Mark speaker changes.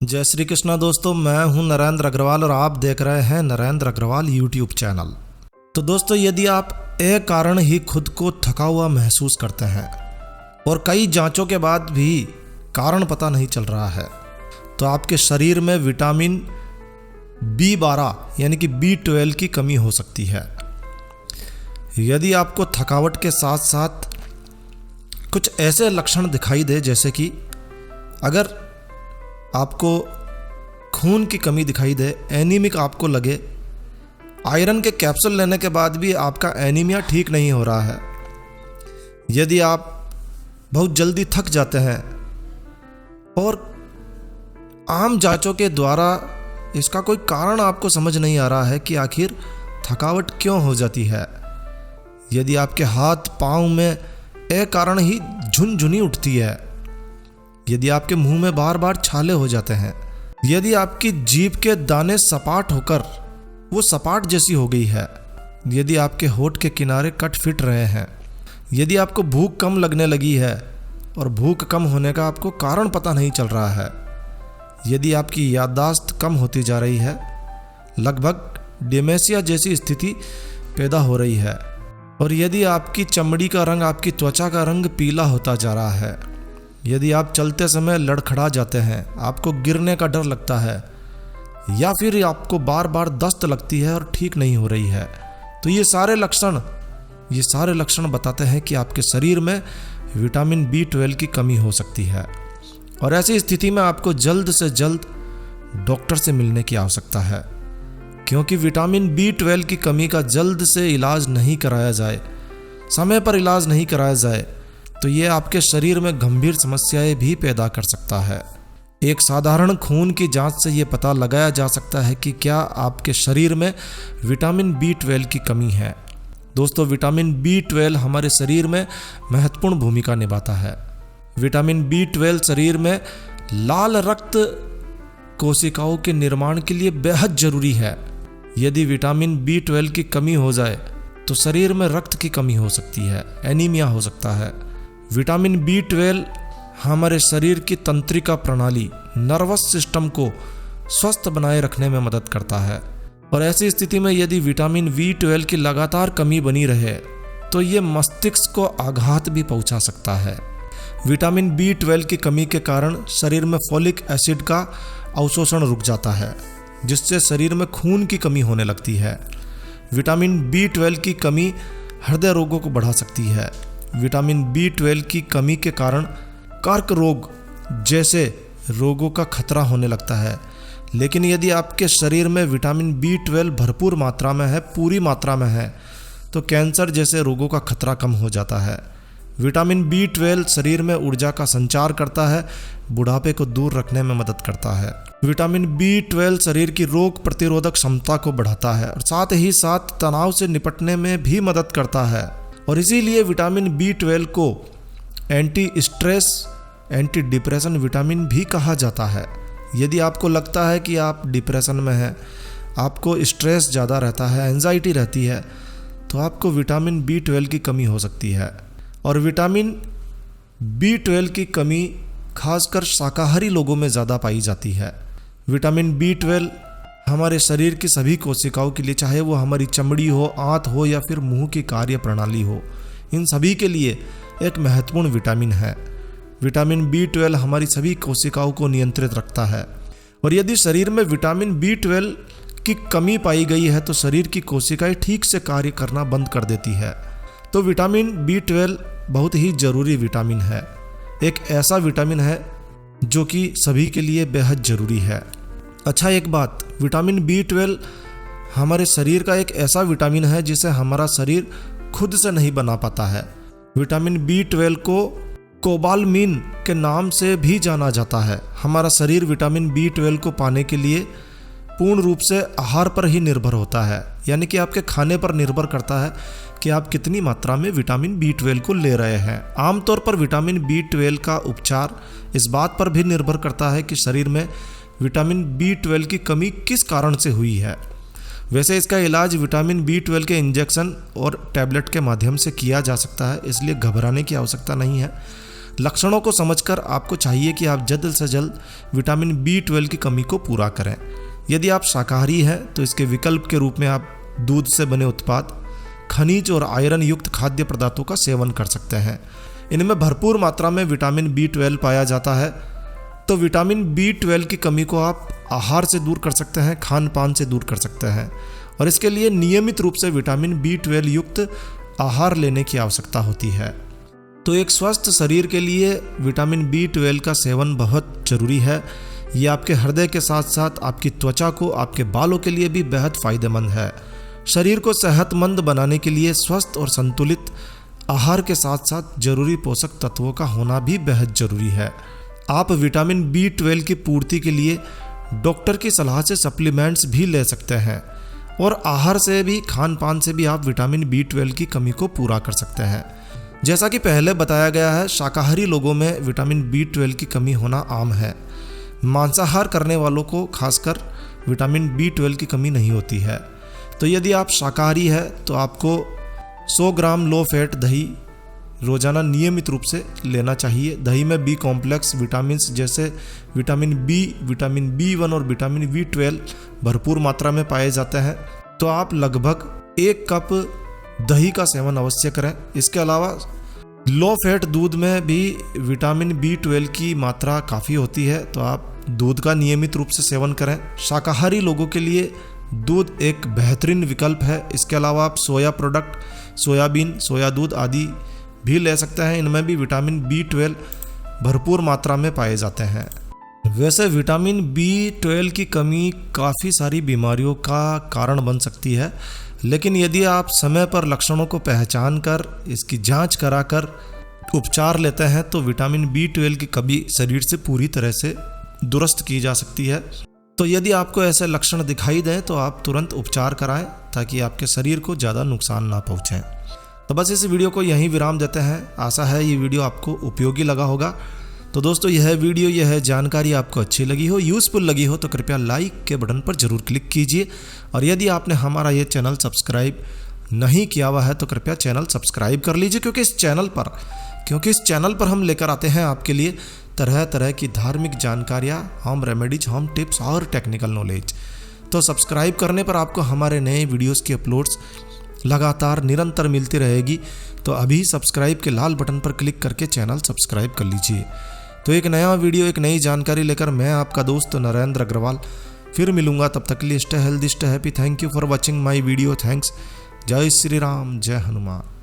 Speaker 1: जय श्री कृष्णा दोस्तों, मैं हूं नरेंद्र अग्रवाल और आप देख रहे हैं नरेंद्र अग्रवाल यूट्यूब चैनल। तो दोस्तों, यदि आप एक कारण ही खुद को थका हुआ महसूस करते हैं और कई जांचों के बाद भी कारण पता नहीं चल रहा है, तो आपके शरीर में विटामिन B12 यानी कि B12 की कमी हो सकती है। यदि आपको थकावट के साथ साथ कुछ ऐसे लक्षण दिखाई दे, जैसे कि अगर आपको खून की कमी दिखाई दे, एनीमिक आपको लगे, आयरन के कैप्सूल लेने के बाद भी आपका एनीमिया ठीक नहीं हो रहा है, यदि आप बहुत जल्दी थक जाते हैं और आम जांचों के द्वारा इसका कोई कारण आपको समझ नहीं आ रहा है कि आखिर थकावट क्यों हो जाती है, यदि आपके हाथ पांव में एक कारण ही झुनझुनी उठती है, यदि आपके मुंह में बार बार छाले हो जाते हैं, यदि आपकी जीभ के दाने सपाट होकर वो सपाट जैसी हो गई है, यदि आपके होठ के किनारे कट फिट रहे हैं, यदि आपको भूख कम लगने लगी है और भूख कम होने का आपको कारण पता नहीं चल रहा है, यदि आपकी याददाश्त कम होती जा रही है, लगभग डिमेंशिया जैसी स्थिति पैदा हो रही है, और यदि आपकी चमड़ी का रंग, आपकी त्वचा का रंग पीला होता जा रहा है, यदि आप चलते समय लड़खड़ा जाते हैं, आपको गिरने का डर लगता है, या फिर आपको बार बार दस्त लगती है और ठीक नहीं हो रही है, तो ये सारे लक्षण बताते हैं कि आपके शरीर में विटामिन B12 की कमी हो सकती है। और ऐसी स्थिति में आपको जल्द से जल्द डॉक्टर से मिलने की आवश्यकता है, क्योंकि विटामिन B12 की कमी का जल्द से इलाज नहीं कराया जाए, समय पर इलाज नहीं कराया जाए, तो ये आपके शरीर में गंभीर समस्याएं भी पैदा कर सकता है। एक साधारण खून की जांच से ये पता लगाया जा सकता है कि क्या आपके शरीर में विटामिन B12 की कमी है। दोस्तों, विटामिन B12 हमारे शरीर में महत्वपूर्ण भूमिका निभाता है। विटामिन B12 शरीर में लाल रक्त कोशिकाओं के निर्माण के लिए बेहद जरूरी है। यदि विटामिन B12 की कमी हो जाए तो शरीर में रक्त की कमी हो सकती है, एनीमिया हो सकता है। विटामिन B12 हमारे शरीर की तंत्रिका प्रणाली, नर्वस सिस्टम को स्वस्थ बनाए रखने में मदद करता है, और ऐसी स्थिति में यदि विटामिन B12 की लगातार कमी बनी रहे तो ये मस्तिष्क को आघात भी पहुंचा सकता है। विटामिन B12 की कमी के कारण शरीर में फोलिक एसिड का अवशोषण रुक जाता है, जिससे शरीर में खून की कमी होने लगती है। विटामिन B12 की कमी हृदय रोगों को बढ़ा सकती है। विटामिन B12 की कमी के कारण कर्क रोग जैसे रोगों का खतरा होने लगता है। लेकिन यदि आपके शरीर में विटामिन B12 भरपूर मात्रा में है, पूरी मात्रा में है, तो कैंसर जैसे रोगों का खतरा कम हो जाता है। विटामिन B12 शरीर में ऊर्जा का संचार करता है, बुढ़ापे को दूर रखने में मदद करता है। विटामिन B12 शरीर की रोग प्रतिरोधक क्षमता को बढ़ाता है और साथ ही साथ तनाव से निपटने में भी मदद करता है। और इसीलिए विटामिन B12 को anti stress, anti depression vitamin भी कहा जाता है। यदि आपको लगता है कि आप डिप्रेशन में हैं, आपको स्ट्रेस ज़्यादा रहता है, एंजाइटी रहती है, तो आपको विटामिन B12 की कमी हो सकती है। और विटामिन B12 की कमी खासकर शाकाहारी लोगों में ज़्यादा पाई जाती है। विटामिन B12 हमारे शरीर की सभी कोशिकाओं के लिए, चाहे वो हमारी चमड़ी हो, आंत हो या फिर मुंह की कार्य प्रणाली हो, इन सभी के लिए एक महत्वपूर्ण विटामिन है। विटामिन B12 हमारी सभी कोशिकाओं को नियंत्रित रखता है, और यदि शरीर में विटामिन B12 की कमी पाई गई है तो शरीर की कोशिकाएं ठीक से कार्य करना बंद कर देती है। तो विटामिन B12 बहुत ही जरूरी विटामिन है, एक ऐसा विटामिन है जो कि सभी के लिए बेहद जरूरी है। अच्छा, एक बात, विटामिन B12 हमारे शरीर का एक ऐसा विटामिन है जिसे हमारा शरीर खुद से नहीं बना पाता है। विटामिन B12 को कोबालमिन के नाम से भी जाना जाता है। हमारा शरीर विटामिन B12 को पाने के लिए पूर्ण रूप से आहार पर ही निर्भर होता है, यानी कि आपके खाने पर निर्भर करता है कि आप कितनी मात्रा में विटामिन B12 को ले रहे हैं। आमतौर पर विटामिन B12 का उपचार इस बात पर भी निर्भर करता है कि शरीर में विटामिन B12 की कमी किस कारण से हुई है। वैसे इसका इलाज विटामिन B12 के इंजेक्शन और टैबलेट के माध्यम से किया जा सकता है, इसलिए घबराने की आवश्यकता नहीं है। लक्षणों को समझकर आपको चाहिए कि आप जल्द से जल्द विटामिन B12 की कमी को पूरा करें। यदि आप शाकाहारी हैं तो इसके विकल्प के रूप में आप दूध से बने उत्पाद, खनिज और आयरन युक्त खाद्य पदार्थों का सेवन कर सकते हैं। इनमें भरपूर मात्रा में विटामिन B12 पाया जाता है। तो विटामिन B12 की कमी को आप आहार से दूर कर सकते हैं, खान पान से दूर कर सकते हैं, और इसके लिए नियमित रूप से विटामिन B12 युक्त आहार लेने की आवश्यकता होती है। तो एक स्वस्थ शरीर के लिए विटामिन B12 का सेवन बहुत जरूरी है। ये आपके हृदय के साथ साथ आपकी त्वचा को, आपके बालों के लिए भी बेहद फायदेमंद है। शरीर को सेहतमंद बनाने के लिए स्वस्थ और संतुलित आहार के साथ साथ जरूरी पोषक तत्वों का होना भी बेहद जरूरी है। आप विटामिन B12 की पूर्ति के लिए डॉक्टर की सलाह से सप्लीमेंट्स भी ले सकते हैं, और आहार से भी, खान पान से भी आप विटामिन B12 की कमी को पूरा कर सकते हैं। जैसा कि पहले बताया गया है, शाकाहारी लोगों में विटामिन B12 की कमी होना आम है। मांसाहार करने वालों को खासकर विटामिन B12 की कमी नहीं होती है। तो यदि आप शाकाहारी हैं तो आपको 100 ग्राम लो फैट दही रोजाना नियमित रूप से लेना चाहिए। दही में B कॉम्प्लेक्स विटामिन्स जैसे विटामिन B, विटामिन B1 और विटामिन B12 भरपूर मात्रा में पाए जाते हैं। तो आप लगभग 1 कप दही का सेवन अवश्य करें। इसके अलावा लो फैट दूध में भी विटामिन B12 की मात्रा काफ़ी होती है, तो आप दूध का नियमित रूप से सेवन करें। शाकाहारी लोगों के लिए दूध एक बेहतरीन विकल्प है। इसके अलावा आप सोया प्रोडक्ट, सोयाबीन, सोया दूध आदि भी ले सकते हैं। इनमें भी विटामिन B12 भरपूर मात्रा में पाए जाते हैं। वैसे विटामिन B12 की कमी काफ़ी सारी बीमारियों का कारण बन सकती है, लेकिन यदि आप समय पर लक्षणों को पहचान कर इसकी जांच कराकर उपचार लेते हैं तो विटामिन B12 की कमी शरीर से पूरी तरह से दुरुस्त की जा सकती है। तो यदि आपको ऐसे लक्षण दिखाई दें तो आप तुरंत उपचार कराएं ताकि आपके शरीर को ज़्यादा नुकसान ना पहुँचे। तो बस इस वीडियो को यहीं विराम देते हैं। आशा है ये वीडियो आपको उपयोगी लगा होगा। तो दोस्तों यह जानकारी आपको अच्छी लगी हो, यूज़फुल लगी हो तो कृपया लाइक के बटन पर जरूर क्लिक कीजिए, और यदि आपने हमारा ये चैनल सब्सक्राइब नहीं किया हुआ है तो कृपया चैनल सब्सक्राइब कर लीजिए, क्योंकि इस चैनल पर हम लेकर आते हैं आपके लिए तरह तरह की धार्मिक जानकारियाँ, होम रेमेडीज, होम टिप्स और टेक्निकल नॉलेज। तो सब्सक्राइब करने पर आपको हमारे नए वीडियोज़ की अपलोड्स लगातार निरंतर मिलती रहेगी। तो अभी सब्सक्राइब के लाल बटन पर क्लिक करके चैनल सब्सक्राइब कर लीजिए। तो एक नया वीडियो, एक नई जानकारी लेकर मैं आपका दोस्त नरेंद्र अग्रवाल फिर मिलूंगा। तब तक के लिए stay healthy, stay happy. Thank you for watching my video. Thanks. जय श्री राम, जय हनुमान।